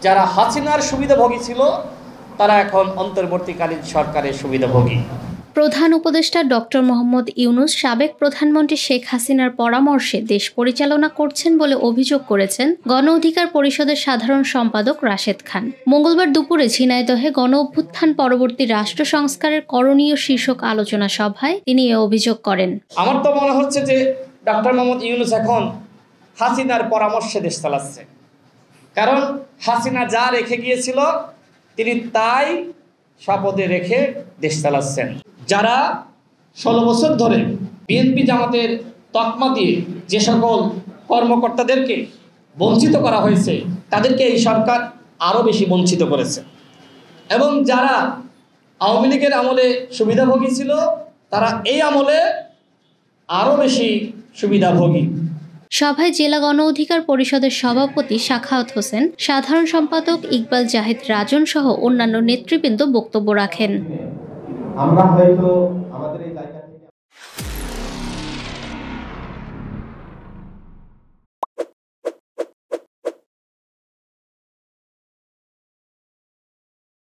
যারা হাসিনার সুবিধাভোগী ছিল তারা এখন অন্তর্বর্তীকালীন সরকারের সুবিধাভোগী। প্রধান উপদেষ্টা ডক্টর মোহাম্মদ ইউনূস সাবেক প্রধানমন্ত্রী শেখ হাসিনার পরামর্শে দেশ পরিচালনা করছেন বলে অভিযোগ করেছেন গণ অধিকার পরিষদের সাধারণ সম্পাদক রাশেদ খান। মঙ্গলবার দুপুরে ঝিনাইদহে গণ অভ্যুত্থান পরবর্তী রাষ্ট্র সংস্কারের করণীয় শীর্ষক আলোচনা সভায় তিনি এ অভিযোগ করেন। আমার তো মনে হচ্ছে যে ডক্টর মোহাম্মদ ইউনূস এখন হাসিনার পরামর্শে দেশ চালাচ্ছে, কারণ হাসিনা যা রেখে গিয়েছিল তিনি তাই শপথে রেখে দেশ চালাচ্ছেন। যারা 16 বছর ধরে বিএনপি জামাতের তকমা দিয়ে যে সকল কর্মকর্তাদেরকে বঞ্চিত করা হয়েছে তাদেরকে এই সরকার আরও বেশি বঞ্চিত করেছে, এবং যারা আওয়ামী লীগের আমলে সুবিধাভোগী ছিল তারা এই আমলে আরও বেশি সুবিধাভোগী। সভায় জেলা গণ অধিকার পরিষদের সভাপতি সাখাওয়াত হোসেন, সাধারণ সম্পাদক ইকবাল জাহিদ রাজন সহ অন্যান্য নেতৃবৃন্দ বক্তব্য রাখেন। আমরা হয়তো আমাদের এই